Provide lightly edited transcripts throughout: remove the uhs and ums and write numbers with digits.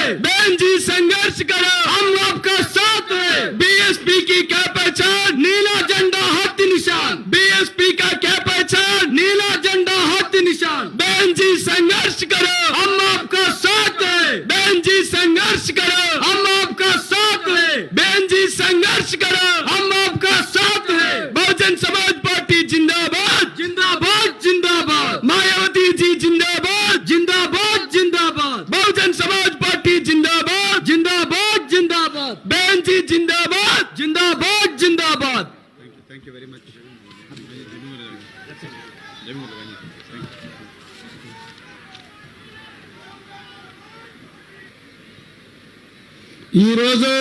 है, बहन जी संघर्ष करो, हम आपका साथ है। बीएसपी की क्या पहचान, नीला झंडा हाथ निशान। बीएसपी का क्या पहचान, नीला झंडा हाथ निशान। बहन जी संघर्ष करो, हम आपका साथ है। बहन जी संघर्ष करो, हम आपका साथ है। बहन जी संघर्ष करो, हम आपका साथ है। बहुजन समाज पार्टी जिंदाबाद, जिंदाबाद, जिंदाबाद। मायावती जी जिंदाबाद, जिंदाबाद, जिंदाबाद। बहुजन समाज पार्टी जिंदाबाद, जिंदाबाद, जिंदाबाद। बहन जी जिंदाबाद, जिंदाबाद, जिंदाबाद। Thank you very much. ఈరోజు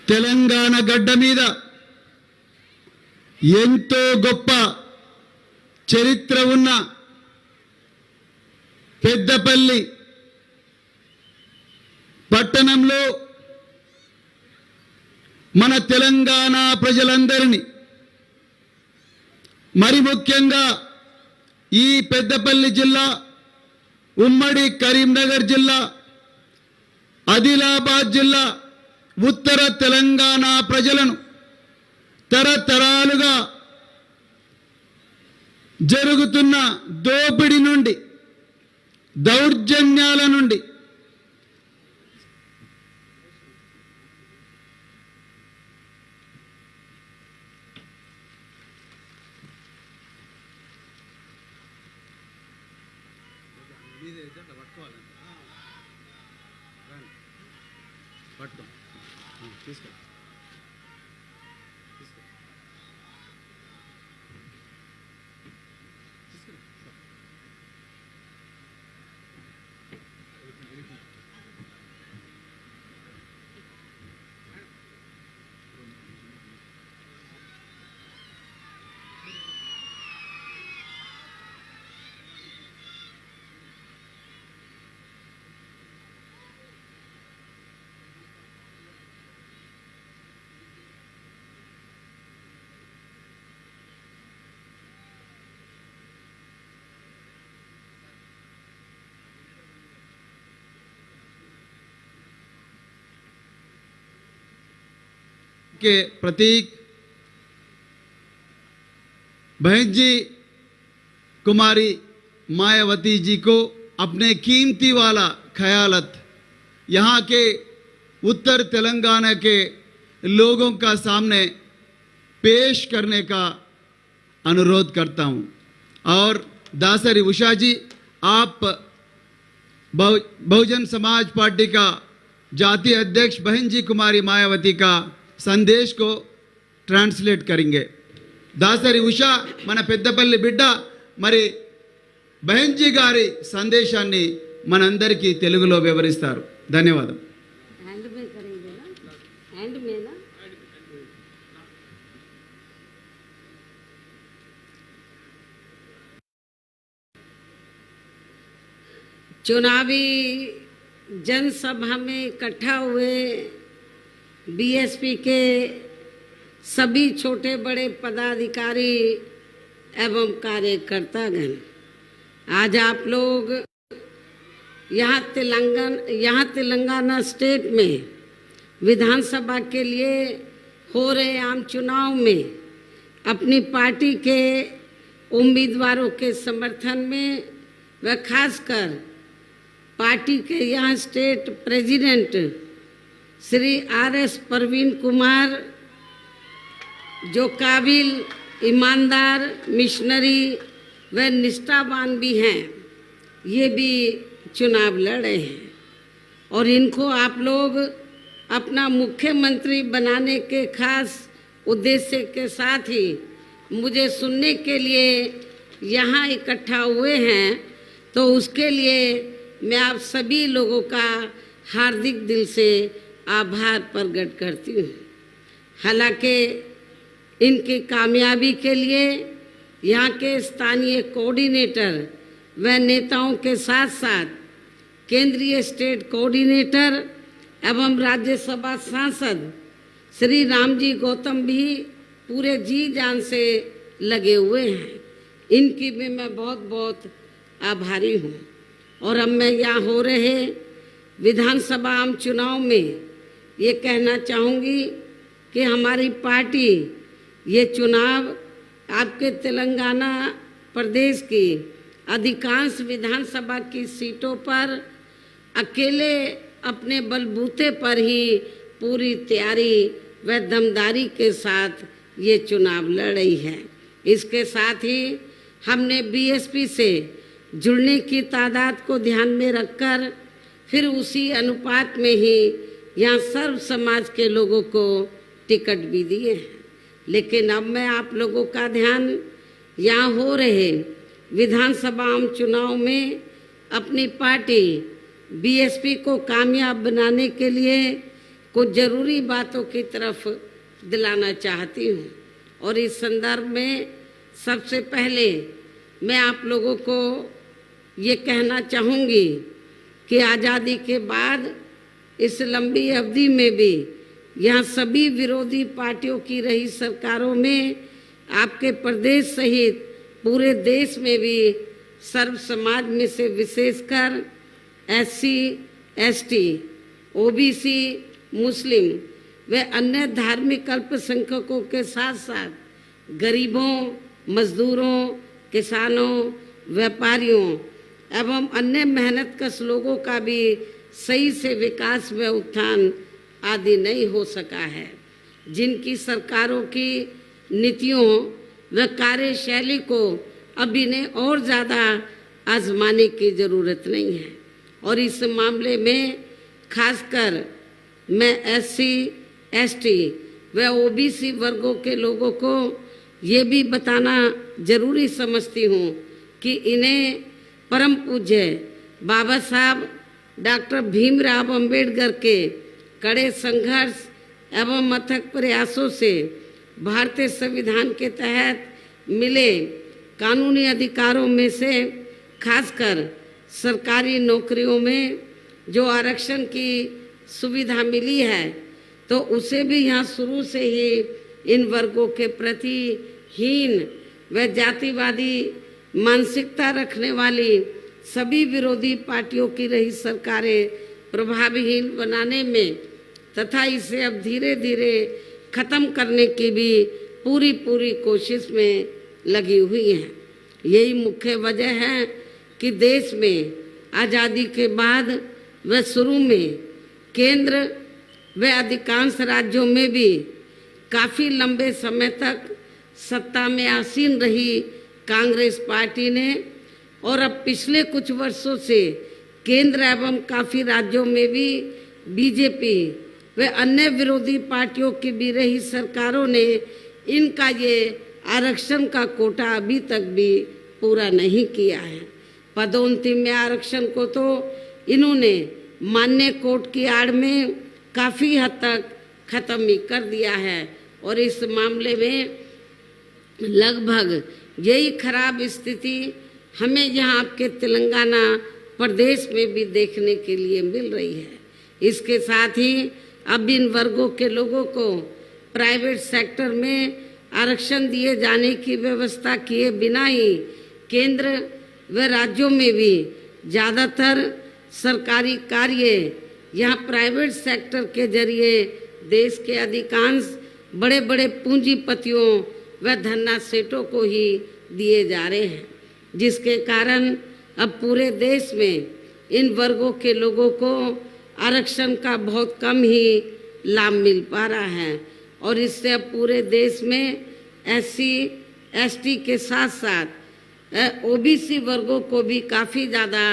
తెలంగాణ గడ్డ మీద ఎంతో గొప్ప చరిత్ర ఉన్న పెద్దపల్లి పట్టణంలో మన తెలంగాణ ప్రజలందరినీ, మరి ముఖ్యంగా ఈ పెద్దపల్లి జిల్లా, ఉమ్మడి కరీంనగర్ జిల్లా, ఆదిలాబాద్ జిల్లా, ఉత్తర తెలంగాణ ప్రజలను తరతరాలుగా జరుగుతున్న దోపిడీ నుండి, దౌర్జన్యాల నుండి, के प्रतीक बहन जी कुमारी मायावती जी को अपने कीमती वाला ख्यालत यहाँ के उत्तर तेलंगाना के लोगों का सामने पेश करने का अनुरोध करता हूँ। और दासरी उषा जी, आप बहुजन समाज पार्टी का जातीय अध्यक्ष बहन जी कुमारी मायावती का संदेश को ट्रांसलेट करेंगे। दासरी उषा मन पेद्दपल्ली बिड्ड मरी बहन जी गारी संदेशाన్ని మనందరికీ తెలుగులో వివరిస్తారు। ధన్యవాదాలు। हैंड में करेंगे ना, हैंड में ना। चुनावी जनसभा में इकट्ठा हुए बीएसपी के सभी छोटे बड़े पदाधिकारी एवं कार्यकर्तागण, आज आप लोग यहाँ तेलंगाना स्टेट में विधानसभा के लिए हो रहे आम चुनाव में अपनी पार्टी के उम्मीदवारों के समर्थन में व खासकर पार्टी के यहाँ state president Shri RS. Parveen Kumar, जो काबिल, ईमानदार, मिशनरी व निष्ठावान भी हैं, ये भी चुनाव लड़े हैं और इनको आप लोग अपना मुख्यमंत्री बनाने के खास उद्देश्य के साथ ही मुझे सुनने के लिए यहाँ इकट्ठा हुए हैं। तो उसके लिए मैं आप सभी लोगों का हार्दिक दिल से आभार प्रकट करती हूँ। हालांकि इनकी कामयाबी के लिए यहाँ के स्थानीय कोऑर्डिनेटर व नेताओं के साथ साथ केंद्रीय स्टेट कोऑर्डिनेटर एवं राज्यसभा सांसद श्री रामजी गौतम भी पूरे जी जान से लगे हुए हैं। इनकी भी मैं बहुत बहुत आभारी हूँ। और अब मैं यहाँ हो रहे विधानसभा आम चुनाव में ये कहना चाहूँगी कि हमारी पार्टी ये चुनाव आपके तेलंगाना प्रदेश की अधिकांश विधानसभा की सीटों पर अकेले अपने बलबूते पर ही पूरी तैयारी व दमदारी के साथ ये चुनाव लड़ रही है। इसके साथ ही हमने बीएसपी से जुड़ने की तादाद को ध्यान में रखकर फिर उसी अनुपात में ही यहाँ सर्व समाज के लोगों को टिकट भी दिए हैं। लेकिन अब मैं आप लोगों का ध्यान यहाँ हो रहे विधानसभा आम चुनाव में अपनी पार्टी बीएसपी को कामयाब बनाने के लिए कुछ ज़रूरी बातों की तरफ दिलाना चाहती हूँ। और इस संदर्भ में सबसे पहले मैं आप लोगों को ये कहना चाहूँगी कि आज़ादी के बाद इस लंबी अवधि में भी यहाँ सभी विरोधी पार्टियों की रही सरकारों में आपके प्रदेश सहित पूरे देश में भी सर्व समाज में से विशेषकर एससी, एसटी, ओबीसी, मुस्लिम व अन्य धार्मिक अल्पसंख्यकों के साथ साथ गरीबों, मजदूरों, किसानों, व्यापारियों एवं अन्य मेहनतकश लोगों का भी सही से विकास व उत्थान आदि नहीं हो सका है, जिनकी सरकारों की नीतियों व कार्यशैली को अब इन्हें और ज़्यादा आजमाने की ज़रूरत नहीं है। और इस मामले में खासकर मैं एससी, एसटी व ओबीसी वर्गों के लोगों को ये भी बताना जरूरी समझती हूँ कि इन्हें परम पूज्य बाबा साहब डॉक्टर भीमराव अंबेडकर के कड़े संघर्ष एवं अथक प्रयासों से भारतीय संविधान के तहत मिले कानूनी अधिकारों में से खासकर सरकारी नौकरियों में जो आरक्षण की सुविधा मिली है, तो उसे भी यहाँ शुरू से ही इन वर्गों के प्रति हीन व जातिवादी मानसिकता रखने वाली सभी विरोधी पार्टियों की रही सरकारें प्रभावहीन बनाने में तथा इसे अब धीरे धीरे खत्म करने की भी पूरी कोशिश में लगी हुई हैं। यही मुख्य वजह है कि देश में आज़ादी के बाद व शुरू में केंद्र व अधिकांश राज्यों में भी काफ़ी लंबे समय तक सत्ता में आसीन रही कांग्रेस पार्टी ने और अब पिछले कुछ वर्षों से केंद्र एवं काफ़ी राज्यों में भी बीजेपी व अन्य विरोधी पार्टियों की भी रही सरकारों ने इनका ये आरक्षण का कोटा अभी तक भी पूरा नहीं किया है। पदोन्नति में आरक्षण को तो इन्होंने मान्य कोर्ट की आड़ में काफ़ी हद तक खत्म ही कर दिया है और इस मामले में लगभग यही खराब स्थिति हमें यहाँ आपके तेलंगाना प्रदेश में भी देखने के लिए मिल रही है। इसके साथ ही अब इन वर्गों के लोगों को प्राइवेट सेक्टर में आरक्षण दिए जाने की व्यवस्था किए बिना ही केंद्र व राज्यों में भी ज़्यादातर सरकारी कार्य यहाँ प्राइवेट सेक्टर के जरिए देश के अधिकांश बड़े बड़े पूंजीपतियों व धन्ना सेठों को ही दिए जा रहे हैं, जिसके कारण अब पूरे देश में इन वर्गों के लोगों को आरक्षण का बहुत कम ही लाभ मिल पा रहा है और इससे अब पूरे देश में एससी, एसटी के साथ साथ ओबीसी वर्गों को भी काफ़ी ज़्यादा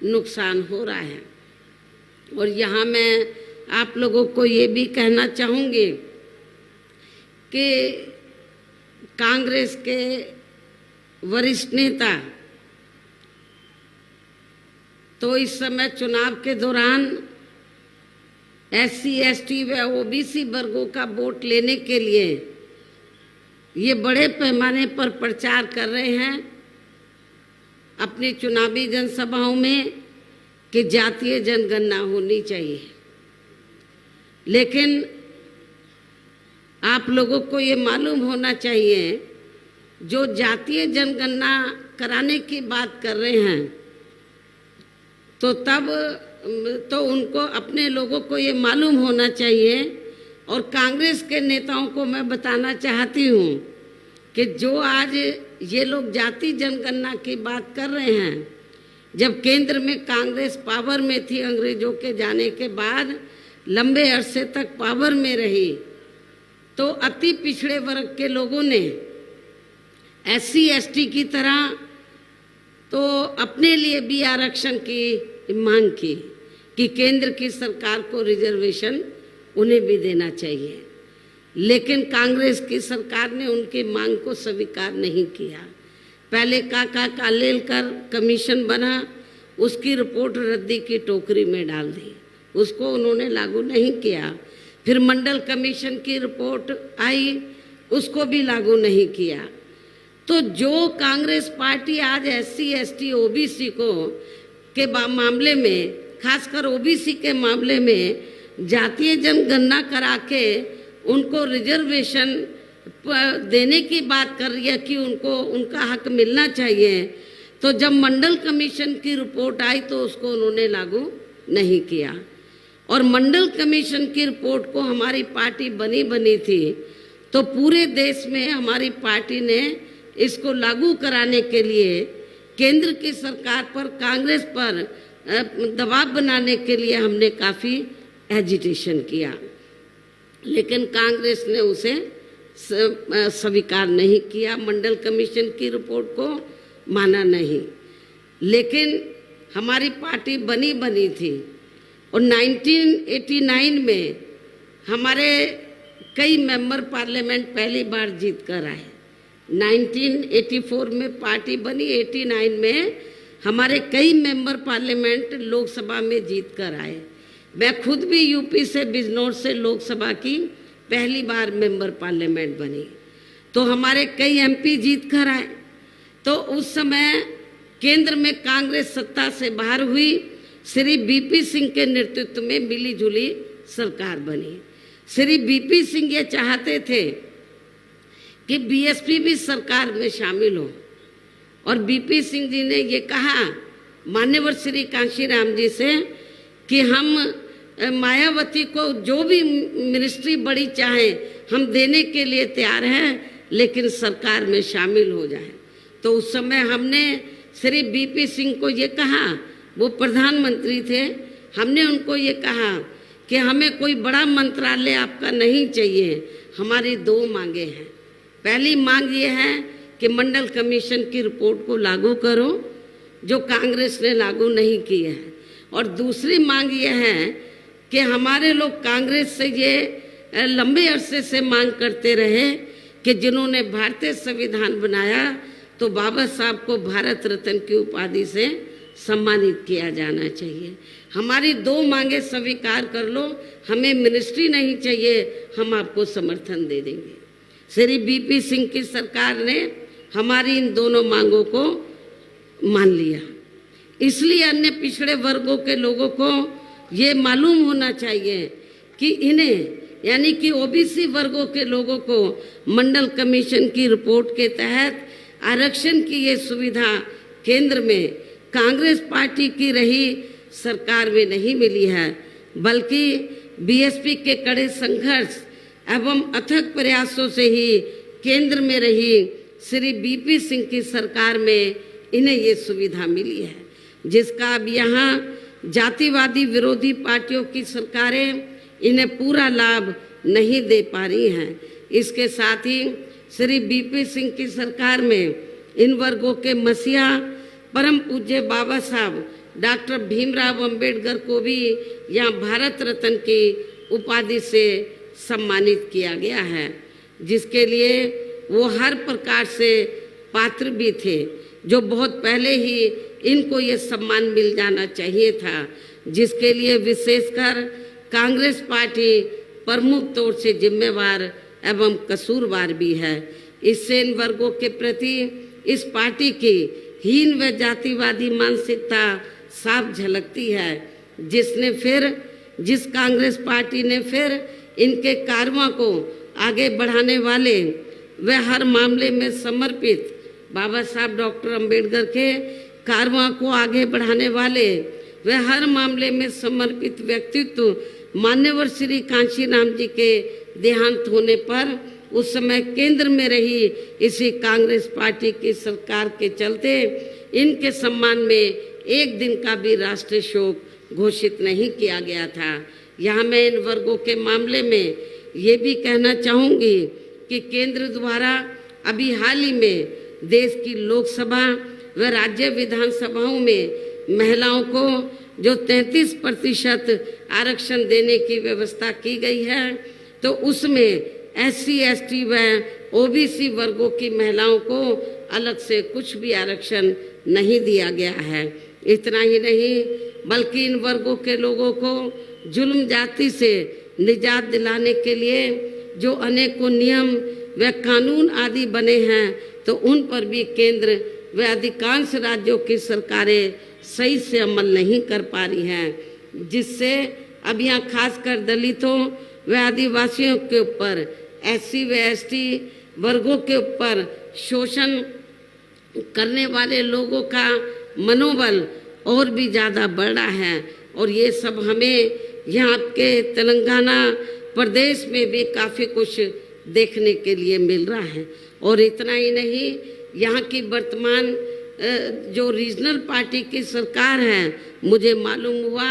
नुकसान हो रहा है। और यहाँ मैं आप लोगों को ये भी कहना चाहूँगी कि कांग्रेस के वरिष्ठ नेता तो इस समय चुनाव के दौरान एससी, एसटी व ओबीसी वर्गों का वोट लेने के लिए ये बड़े पैमाने पर प्रचार कर रहे हैं अपनी चुनावी जनसभाओं में कि जातीय जनगणना होनी चाहिए। लेकिन आप लोगों को ये मालूम होना चाहिए जो जातीय जनगणना कराने की बात कर रहे हैं तो तब तो उनको अपने लोगों को ये मालूम होना चाहिए। और कांग्रेस के नेताओं को मैं बताना चाहती हूँ कि जो आज ये लोग जाति जनगणना की बात कर रहे हैं, जब केंद्र में कांग्रेस पावर में थी, अंग्रेजों के जाने के बाद लंबे अरसे तक पावर में रही, तो अति पिछड़े वर्ग के लोगों ने SC ST की तरह तो अपने लिए भी आरक्षण की मांग की कि केंद्र की सरकार को रिजर्वेशन उन्हें भी देना चाहिए। लेकिन कांग्रेस की सरकार ने उनकी मांग को स्वीकार नहीं किया। पहले काका कालेलकर कमीशन बना, उसकी रिपोर्ट रद्दी की टोकरी में डाल दी, उसको उन्होंने लागू नहीं किया। फिर मंडल कमीशन की रिपोर्ट आई, उसको भी लागू नहीं किया। तो जो कांग्रेस पार्टी आज SC ST OBC को के मामले में, खासकर OBC के मामले में जातीय जनगणना करा के उनको रिजर्वेशन देने की बात कर रही है कि उनको उनका हक मिलना चाहिए, तो जब मंडल कमीशन की रिपोर्ट आई तो उसको उन्होंने लागू नहीं किया। और मंडल कमीशन की रिपोर्ट को हमारी पार्टी बनी थी, तो पूरे देश में हमारी पार्टी ने इसको लागू कराने के लिए केंद्र की सरकार पर, कांग्रेस पर दबाव बनाने के लिए हमने काफ़ी एजिटेशन किया। लेकिन कांग्रेस ने उसे स्वीकार नहीं किया, मंडल कमीशन की रिपोर्ट को माना नहीं। लेकिन हमारी पार्टी बनी थी और 1989 में हमारे कई मेंबर पार्लियामेंट पहली बार जीत कर आए। 1984 में पार्टी बनी, 89 में हमारे कई मेंबर पार्लियामेंट लोकसभा में जीत कर आए। मैं खुद भी यूपी से, बिजनौर से लोकसभा की पहली बार मेंबर पार्लियामेंट बनी, तो हमारे कई MP जीत कर आए। तो उस समय केंद्र में कांग्रेस सत्ता से बाहर हुई, श्री BP सिंह के नेतृत्व में मिली जुली सरकार बनी। श्री BP सिंह ये चाहते थे कि BSP भी सरकार में शामिल हो, और BP सिंह जी ने ये कहा मान्यवर श्री कांशीराम जी से कि हम मायावती को जो भी मिनिस्ट्री बड़ी चाहे हम देने के लिए तैयार हैं, लेकिन सरकार में शामिल हो जाए। तो उस समय हमने श्री BP सिंह को ये कहा, वो प्रधानमंत्री थे, हमने उनको ये कहा कि हमें कोई बड़ा मंत्रालय आपका नहीं चाहिए, हमारी 2 मांगे हैं। पहली मांग ये है कि मंडल कमीशन की रिपोर्ट को लागू करो, जो कांग्रेस ने लागू नहीं की है। और दूसरी मांग ये है कि हमारे लोग कांग्रेस से ये लंबे अरसे से मांग करते रहे कि जिन्होंने भारतीय संविधान बनाया तो बाबा साहब को भारत रत्न की उपाधि से सम्मानित किया जाना चाहिए। हमारी 2 मांगे स्वीकार कर लो, हमें मिनिस्ट्री नहीं चाहिए, हम आपको समर्थन दे देंगे। श्री BP सिंह की सरकार ने हमारी इन दोनों मांगों को मान लिया। इसलिए अन्य पिछड़े वर्गों के लोगों को ये मालूम होना चाहिए कि इन्हें, यानी कि OBC वर्गों के लोगों को मंडल कमीशन की रिपोर्ट के तहत आरक्षण की ये सुविधा केंद्र में कांग्रेस पार्टी की रही सरकार में नहीं मिली है, बल्कि BSP के कड़े संघर्ष एवं अथक प्रयासों से ही केंद्र में रही श्री BP सिंह की सरकार में इन्हें ये सुविधा मिली है, जिसका अब यहाँ जातिवादी विरोधी पार्टियों की सरकारें इन्हें पूरा लाभ नहीं दे पा रही हैं। इसके साथ ही श्री BP सिंह की सरकार में इन वर्गों के मसीहा परम पूज्य बाबा साहब डॉक्टर भीमराव अंबेडकर को भी यहाँ भारत रत्न की उपाधि से सम्मानित किया गया है, जिसके लिए वो हर प्रकार से पात्र भी थे, जो बहुत पहले ही इनको ये सम्मान मिल जाना चाहिए था, जिसके लिए विशेषकर कांग्रेस पार्टी प्रमुख तौर से जिम्मेवार एवं कसूरवार भी है। इससे इन वर्गों के प्रति इस पार्टी की हीन व जातिवादी मानसिकता साफ झलकती है, जिस कांग्रेस पार्टी ने फिर इनके कार्यों को आगे बढ़ाने वाले व हर मामले में समर्पित बाबा साहब डॉक्टर अंबेडकर के कार्यों को आगे बढ़ाने वाले व हर मामले में समर्पित व्यक्तित्व मान्यवर श्री कांशीराम जी के देहांत होने पर उस समय केंद्र में रही इसी कांग्रेस पार्टी की सरकार के चलते इनके सम्मान में एक दिन का भी राष्ट्रीय शोक घोषित नहीं किया गया था। यहाँ मैं इन वर्गों के मामले में ये भी कहना चाहूँगी कि केंद्र द्वारा अभी हाल ही में देश की लोकसभा व राज्य विधानसभाओं में महिलाओं को जो 33% आरक्षण देने की व्यवस्था की गई है, तो उसमें SC, ST व OBC वर्गों की महिलाओं को अलग से कुछ भी आरक्षण नहीं दिया गया है। इतना ही नहीं बल्कि इन वर्गों के लोगों को जुल्म जाति से निजात दिलाने के लिए जो अनेकों नियम व कानून आदि बने हैं, तो उन पर भी केंद्र व अधिकांश राज्यों की सरकारें सही से अमल नहीं कर पा रही हैं, जिससे अब यहाँ खासकर दलितों व आदिवासियों के ऊपर SC व ST वर्गों के ऊपर शोषण करने वाले लोगों का मनोबल और भी ज़्यादा बढ़ रहा है। और ये सब हमें यहाँ के तेलंगाना प्रदेश में भी काफ़ी कुछ देखने के लिए मिल रहा है। और इतना ही नहीं, यहाँ की वर्तमान जो रीजनल पार्टी की सरकार है, मुझे मालूम हुआ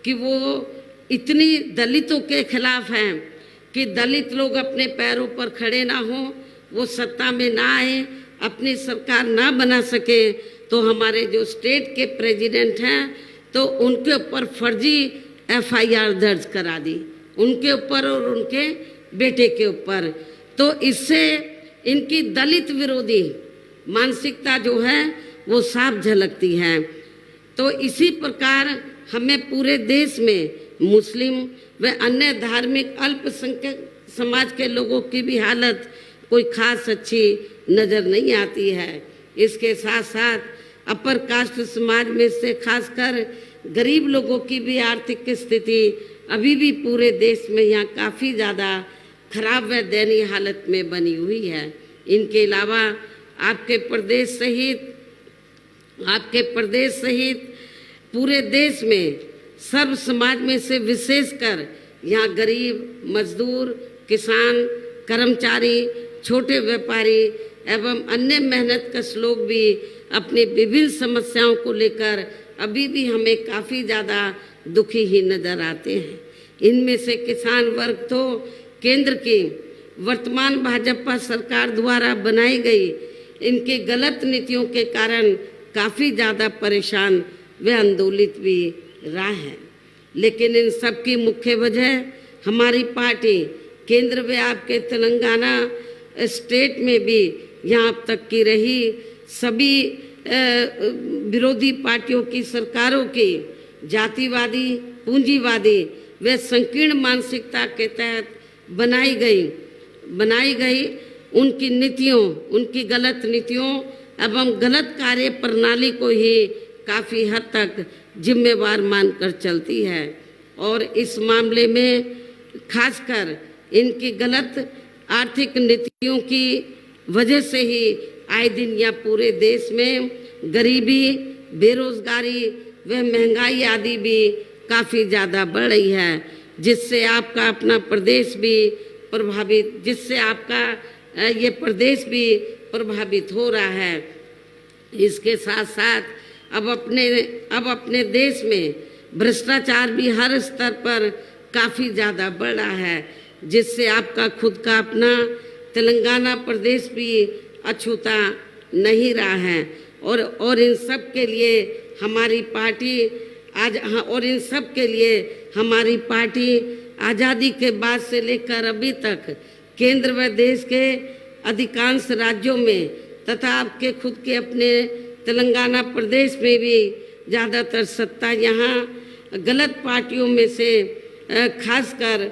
कि वो इतनी दलितों के खिलाफ हैं कि दलित लोग अपने पैरों पर खड़े ना हों, वो सत्ता में ना आए, अपनी सरकार ना बना सके, तो हमारे जो स्टेट के प्रेसिडेंट हैं तो उनके ऊपर फर्जी FIR दर्ज करा दी, उनके ऊपर और उनके बेटे के ऊपर। तो इससे इनकी दलित विरोधी मानसिकता जो है वो साफ झलकती है। तो इसी प्रकार हमें पूरे देश में मुस्लिम व अन्य धार्मिक अल्पसंख्यक समाज के लोगों की भी हालत कोई खास अच्छी नज़र नहीं आती है। इसके साथ साथ अपर कास्ट समाज में से खासकर गरीब लोगों की भी आर्थिक स्थिति अभी भी पूरे देश में यहाँ काफ़ी ज़्यादा खराब व दयनीय हालत में बनी हुई है। इनके अलावा आपके प्रदेश सहित पूरे देश में सर्व समाज में से विशेषकर यहाँ गरीब, मजदूर, किसान, कर्मचारी, छोटे व्यापारी एवं अन्य मेहनतकश लोग भी अपनी विभिन्न समस्याओं को लेकर अभी भी हमें काफ़ी ज़्यादा दुखी ही नज़र आते हैं। इनमें से किसान वर्ग तो केंद्र की वर्तमान भाजपा सरकार द्वारा बनाई गई इनके गलत नीतियों के कारण काफ़ी ज़्यादा परेशान व आंदोलित भी रहा है। लेकिन इन सब की मुख्य वजह हमारी पार्टी केंद्र व आपके तेलंगाना स्टेट में भी यहाँ तक की रही सभी विरोधी पार्टियों की सरकारों की जातिवादी, पूंजीवादी व संकीर्ण मानसिकता के तहत बनाई गई उनकी नीतियों, उनकी गलत नीतियों एवं गलत कार्य प्रणाली को ही काफ़ी हद तक जिम्मेवार मानकर चलती है। और इस मामले में खासकर इनकी गलत आर्थिक नीतियों की वजह से ही आए दिन या पूरे देश में गरीबी, बेरोजगारी व महंगाई आदि भी काफ़ी ज़्यादा बढ़ रही है, जिससे आपका अपना प्रदेश भी प्रभावित, जिससे आपका ये प्रदेश भी प्रभावित हो रहा है। इसके साथ साथ अब अपने देश में भ्रष्टाचार भी हर स्तर पर काफ़ी ज़्यादा बढ़ रहा है, जिससे आपका खुद का अपना तेलंगाना प्रदेश भी अछूता नहीं रहा है। और इन सब के लिए हमारी पार्टी आज़ादी के बाद से लेकर अभी तक केंद्र व देश के अधिकांश राज्यों में तथा आपके खुद के अपने तेलंगाना प्रदेश में भी ज़्यादातर सत्ता यहाँ गलत पार्टियों में से खासकर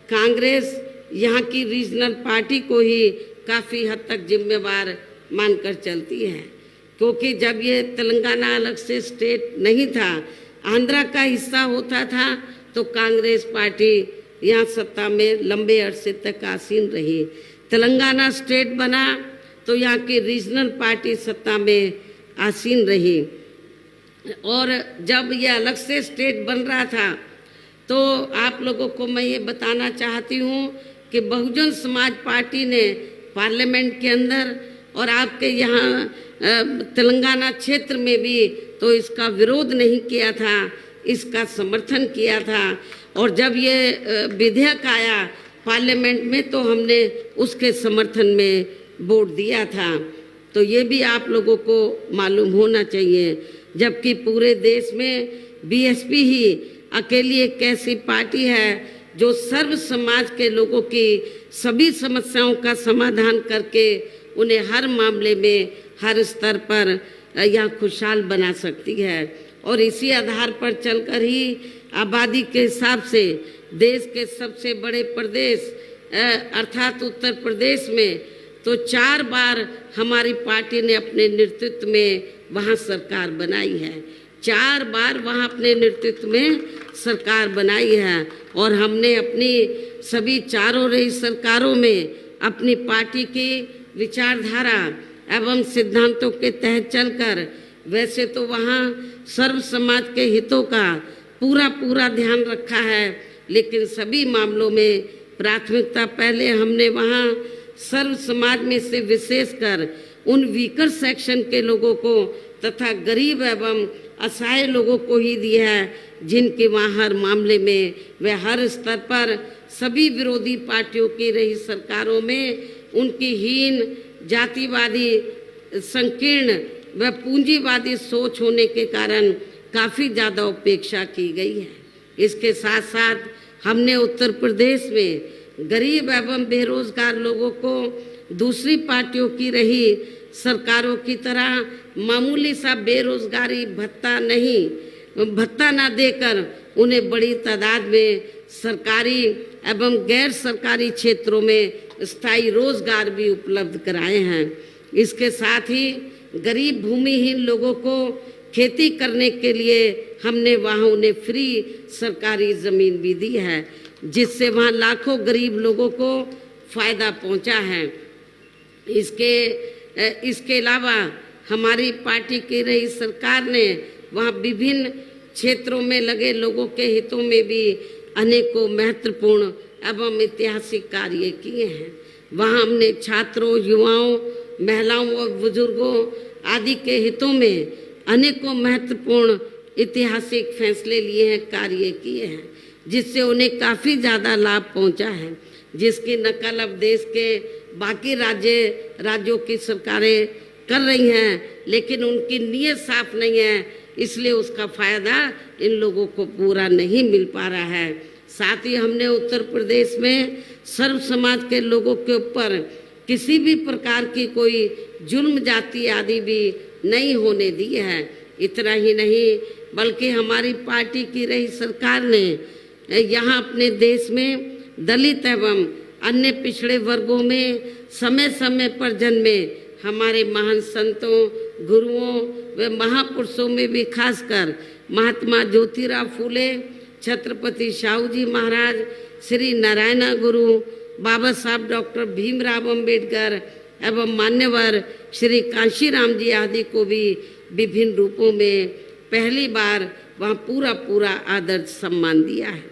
कांग्रेस यहाँ की रीजनल पार्टी को ही काफ़ी हद तक जिम्मेवार मानकर चलती है। क्योंकि जब ये तेलंगाना अलग से स्टेट नहीं था, आंध्रा का हिस्सा होता था, तो कांग्रेस पार्टी यहाँ सत्ता में लंबे अरसे तक आसीन रही। तेलंगाना स्टेट बना तो यहाँ की रीजनल पार्टी सत्ता में आसीन रही। और जब ये अलग से स्टेट बन रहा था तो आप लोगों को मैं ये बताना चाहती हूँ कि बहुजन समाज पार्टी ने पार्लियामेंट के अंदर और आपके यहाँ तेलंगाना क्षेत्र में भी तो इसका विरोध नहीं किया था, इसका समर्थन किया था। और जब ये विधेयक आया पार्लियामेंट में तो हमने उसके समर्थन में वोट दिया था। तो ये भी आप लोगों को मालूम होना चाहिए, जबकि पूरे देश में बीएसपी ही अकेली एक ऐसी पार्टी है जो सर्व समाज के लोगों की सभी समस्याओं का समाधान करके उन्हें हर मामले में हर स्तर पर यह खुशहाल बना सकती है। और इसी आधार पर चलकर ही आबादी के हिसाब से देश के सबसे बड़े प्रदेश अर्थात उत्तर प्रदेश में तो 4 बार हमारी पार्टी ने अपने नेतृत्व में वहाँ सरकार बनाई है। 4 बार वहाँ अपने नेतृत्व में सरकार बनाई है। और हमने अपनी सभी चारों रही सरकारों में अपनी पार्टी की विचारधारा एवं सिद्धांतों के तहत चलकर वैसे तो वहाँ सर्व समाज के हितों का पूरा ध्यान रखा है, लेकिन सभी मामलों में प्राथमिकता पहले हमने वहाँ सर्व समाज में से विशेषकर उन वीकर सेक्शन के लोगों को तथा गरीब एवं असहाय लोगों को ही दी है, जिनके वहाँ हर मामले में व हर स्तर पर सभी विरोधी पार्टियों की रही सरकारों में उनकी हीन जातिवादी संकीर्ण व पूंजीवादी सोच होने के कारण काफ़ी ज़्यादा उपेक्षा की गई है। इसके साथ साथ हमने उत्तर प्रदेश में गरीब एवं बेरोजगार लोगों को दूसरी पार्टियों की रही सरकारों की तरह मामूली सा बेरोजगारी भत्ता ना देकर उन्हें बड़ी तादाद में सरकारी एवं गैर सरकारी क्षेत्रों में स्थायी रोजगार भी उपलब्ध कराए हैं। इसके साथ ही गरीब भूमिहीन लोगों को खेती करने के लिए हमने वहाँ उन्हें फ्री सरकारी ज़मीन भी दी है, जिससे वहाँ लाखों गरीब लोगों को फ़ायदा पहुँचा है। इसके अलावा हमारी पार्टी की रही सरकार ने वहाँ विभिन्न क्षेत्रों में लगे लोगों के हितों में भी अनेकों महत्वपूर्ण एवं ऐतिहासिक कार्य किए हैं। वहाँ हमने छात्रों, युवाओं, महिलाओं व बुजुर्गों आदि के हितों में अनेकों महत्वपूर्ण ऐतिहासिक फैसले लिए हैं, कार्य किए हैं, जिससे उन्हें काफ़ी ज़्यादा लाभ पहुंचा है, जिसकी नकल अब देश के बाकी राज्यों की सरकारें कर रही हैं, लेकिन उनकी नीयत साफ नहीं है, इसलिए उसका फ़ायदा इन लोगों को पूरा नहीं मिल पा रहा है। साथ ही हमने उत्तर प्रदेश में सर्व समाज के लोगों के ऊपर किसी भी प्रकार की कोई जुल्म जाति आदि भी नहीं होने दी है। इतना ही नहीं बल्कि हमारी पार्टी की रही सरकार ने यहाँ अपने देश में दलित एवं अन्य पिछड़े वर्गों में समय समय पर जन्मे हमारे महान संतों, गुरुओं व महापुरुषों में भी खासकर महात्मा ज्योतिराव फूले, छत्रपति शाहू जी महाराज, श्री नारायण गुरु, बाबा साहब डॉक्टर भीमराव अंबेडकर एवं मान्यवर श्री कांशीराम जी आदि को भी विभिन्न रूपों में पहली बार वहाँ पूरा आदर सम्मान दिया है,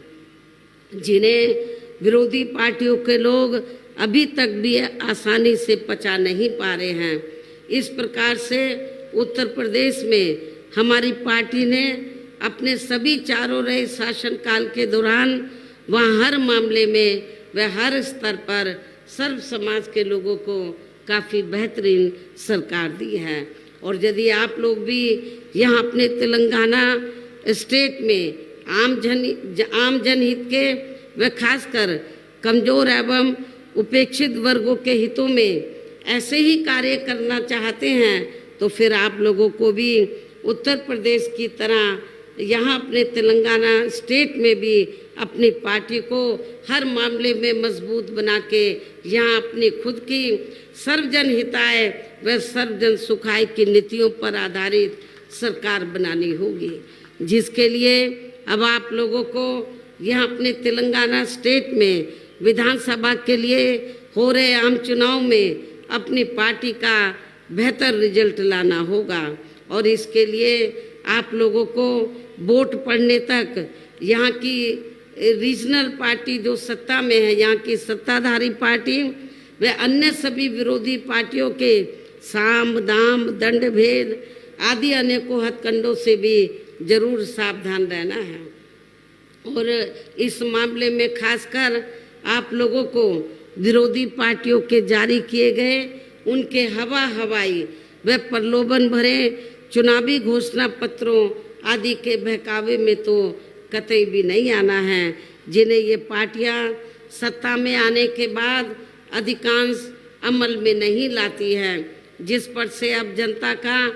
जिन्हें विरोधी पार्टियों के लोग अभी तक भी आसानी से पचा नहीं पा रहे हैं। इस प्रकार से उत्तर प्रदेश में हमारी पार्टी ने अपने सभी चारों रहे शासनकाल के दौरान वहाँ हर मामले में व हर स्तर पर सर्व समाज के लोगों को काफ़ी बेहतरीन सरकार दी है। और यदि आप लोग भी यहाँ अपने तेलंगाना स्टेट में आम जनहित के व खासकर कमज़ोर एवं उपेक्षित वर्गों के हितों में ऐसे ही कार्य करना चाहते हैं तो फिर आप लोगों को भी उत्तर प्रदेश की तरह यहाँ अपने तेलंगाना स्टेट में भी अपनी पार्टी को हर मामले में मजबूत बना के यहाँ अपनी खुद की सर्वजन हिताय व सर्वजन सुखाय की नीतियों पर आधारित सरकार बनानी होगी, जिसके लिए अब आप लोगों को यहाँ अपने तेलंगाना स्टेट में विधानसभा के लिए हो रहे आम चुनाव में अपनी पार्टी का बेहतर रिजल्ट लाना होगा। और इसके लिए आप लोगों को वोट पड़ने तक यहाँ की रीजनल पार्टी जो सत्ता में है, यहाँ की सत्ताधारी पार्टी व अन्य सभी विरोधी पार्टियों के साम दाम दंड भेद आदि अनेकों हथकंडों से भी जरूर सावधान रहना है। और इस मामले में खासकर आप लोगों को विरोधी पार्टियों के जारी किए गए उनके हवाई व प्रलोभन भरे चुनावी घोषणा पत्रों आदि के बहकावे में तो कतई भी नहीं आना है, जिन्हें ये पार्टियां सत्ता में आने के बाद अधिकांश अमल में नहीं लाती है, जिस पर से अब जनता का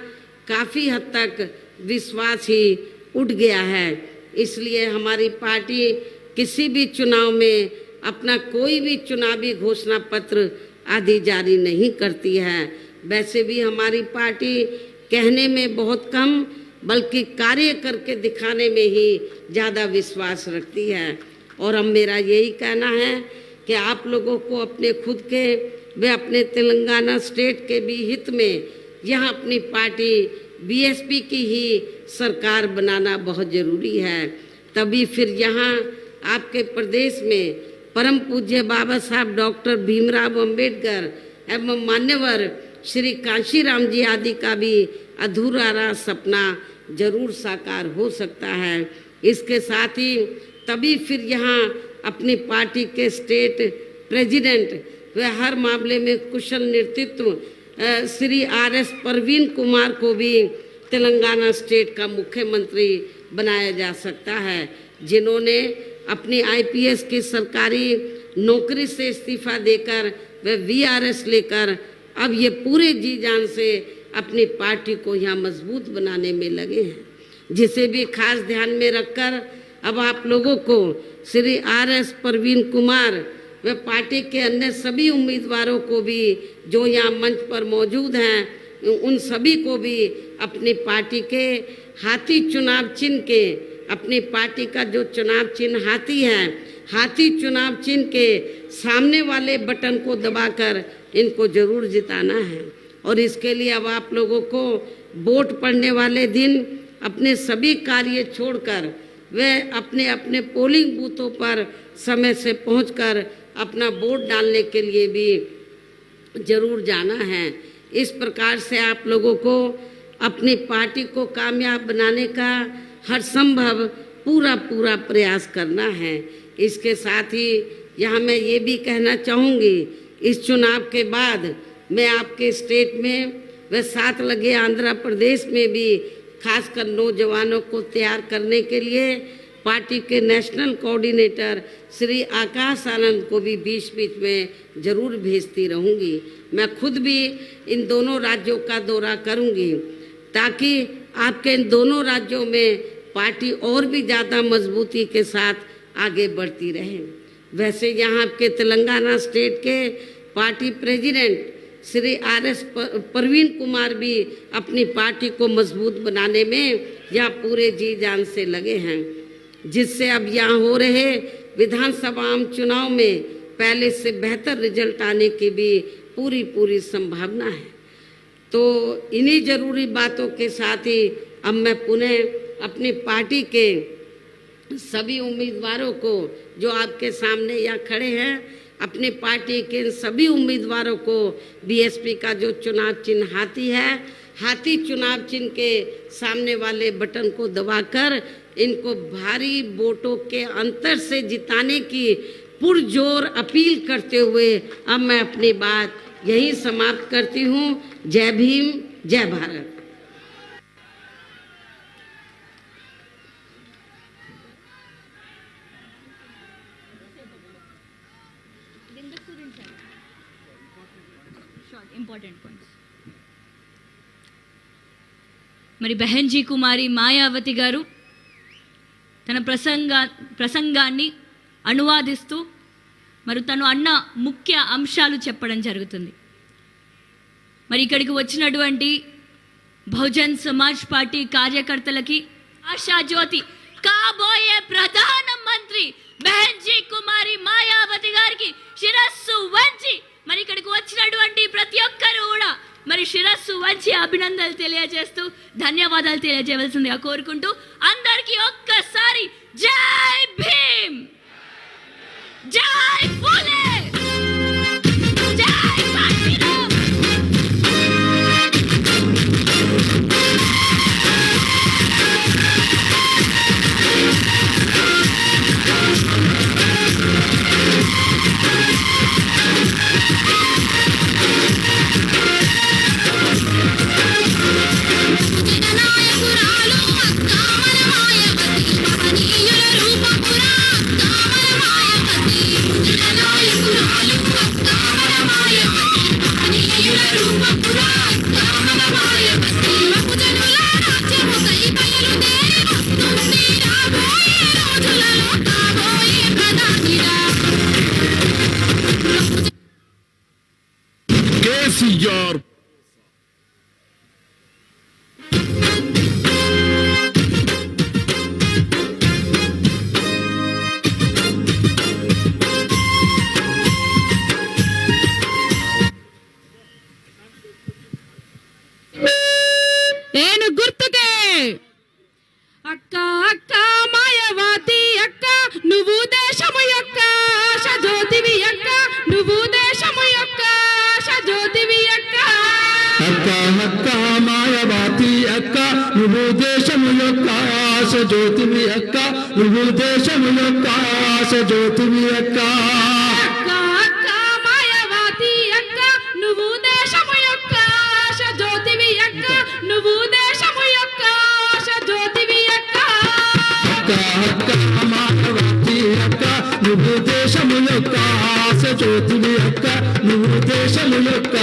काफ़ी हद तक विश्वास ही उठ गया है। इसलिए हमारी पार्टी किसी भी चुनाव में अपना कोई भी चुनावी घोषणा पत्र आदि जारी नहीं करती है। वैसे भी हमारी पार्टी कहने में बहुत कम बल्कि कार्य करके दिखाने में ही ज़्यादा विश्वास रखती है। और अब मेरा यही कहना है कि आप लोगों को अपने खुद के व अपने तेलंगाना स्टेट के भी हित में यहाँ अपनी पार्टी बीएसपी की ही सरकार बनाना बहुत ज़रूरी है। तभी फिर यहाँ आपके प्रदेश में परम पूज्य बाबा साहब डॉक्टर भीमराव अंबेडकर एवं मान्यवर श्री कांशीराम जी आदि का भी अधूरा सपना जरूर साकार हो सकता है। इसके साथ ही तभी फिर यहाँ अपनी पार्टी के स्टेट प्रेसिडेंट व हर मामले में कुशल नेतृत्व श्री आर.एस. परवीन कुमार को भी तेलंगाना स्टेट का मुख्यमंत्री बनाया जा सकता है, जिन्होंने अपनी आईपीएस की सरकारी नौकरी से इस्तीफा देकर व वीआरएस लेकर अब ये पूरे जी जान से अपनी पार्टी को यहाँ मजबूत बनाने में लगे हैं, जिसे भी खास ध्यान में रखकर अब आप लोगों को श्री आर.एस. परवीन कुमार व पार्टी के अन्य सभी उम्मीदवारों को भी जो यहाँ मंच पर मौजूद हैं उन सभी को भी अपनी पार्टी के हाथी चुनाव चिन्ह के अपनी पार्टी का जो चुनाव चिन्ह हाथी है, हाथी चुनाव चिन्ह के सामने वाले बटन को दबाकर इनको जरूर जिताना है। और इसके लिए अब आप लोगों को वोट पड़ने वाले दिन अपने सभी कार्य छोड़कर वे अपने अपने पोलिंग बूथों पर समय से पहुंचकर अपना वोट डालने के लिए भी जरूर जाना है। इस प्रकार से आप लोगों को अपनी पार्टी को कामयाब बनाने का हर संभव पूरा प्रयास करना है। इसके साथ ही यहाँ मैं ये भी कहना चाहूँगी, इस चुनाव के बाद मैं आपके स्टेट में व साथ लगे आंध्र प्रदेश में भी खासकर नौजवानों को तैयार करने के लिए पार्टी के नेशनल कोऑर्डिनेटर श्री आकाश आनंद को भी बीच में जरूर भेजती रहूँगी। मैं खुद भी इन दोनों राज्यों का दौरा करूँगी ताकि आपके इन दोनों राज्यों में पार्टी और भी ज़्यादा मजबूती के साथ आगे बढ़ती रहे। वैसे यहाँ आपके तेलंगाना स्टेट के party president Shri RS. Parveen Kumar भी अपनी पार्टी को मजबूत बनाने में यहाँ पूरे जी जान से लगे हैं, जिससे अब यहाँ हो रहे विधानसभा आम चुनाव में पहले से बेहतर रिजल्ट आने की भी पूरी संभावना है। तो इन्हीं जरूरी बातों के साथ ही अब मैं पुनः अपनी पार्टी के सभी उम्मीदवारों को जो आपके सामने यहाँ खड़े हैं, अपनी पार्टी के सभी उम्मीदवारों को बीएसपी का जो चुनाव चिन्ह हाथी है, हाथी चुनाव चिन्ह के सामने वाले बटन को दबाकर इनको भारी वोटों के अंतर से जिताने की पुरजोर अपील करते हुए अब मैं अपनी बात यही समाप्त करती हूँ। जय भीम, जय भारत। Important points. మరి బెహన్జీ కుమారి మాయావతి గారు తన ప్రసంగాన్ని అనువాదిస్తూ మరి తను అన్న ముఖ్య అంశాలు చెప్పడం జరుగుతుంది. మరి ఇక్కడికి వచ్చినటువంటి బహుజన్ సమాజ్ పార్టీ కార్యకర్తలకి ఆశాజ్యోతి కాబోయే ప్రధానమంత్రి బెహన్జీ కుమారి మాయావతి గారికి శిరస్సు వంచి మరి ఇక్కడికి వచ్చినటువంటి ప్రతి ఒక్కరు కూడా మరి శిరస్సు వంచి అభినందనలు తెలియజేస్తూ ధన్యవాదాలు తెలియజేయవలసిందిగా కోరుకుంటూ అందరికీ ఒక్కసారి జై భీమ్, జై ఫూలే, జై కాశీరామ్. కేసీఆర్ నేను గుర్తుకే అక్క అక్క మాయవతి అక్క నువ్వు దేశము యొక్క ఆశ జ్యోతివి అక్క నువ్వు దేశము యొక్క ఆశ జ్యోతివి అక్క అక్క అక్క మాయవాతి అక్క నువ్వు దేశము యొక్క ఆశ జ్యోతివి అక్క నువ్వు దేశము యొక్క ఆశ జ్యోతివి అక్క అక్క అక్క మాయవతి అక్క నువ్వు దేశము యొక్క ఆశ జ్యోతివి అక్క నువ్వు దేశము యొక్క ఆశ జ్యోతివి అక్క అక్క అక్క మాయవాతి అక్క నువ్వు దేశము యొక్క ఆశ జ్యోతివి అక్క నువ్వు దేశము యొక్క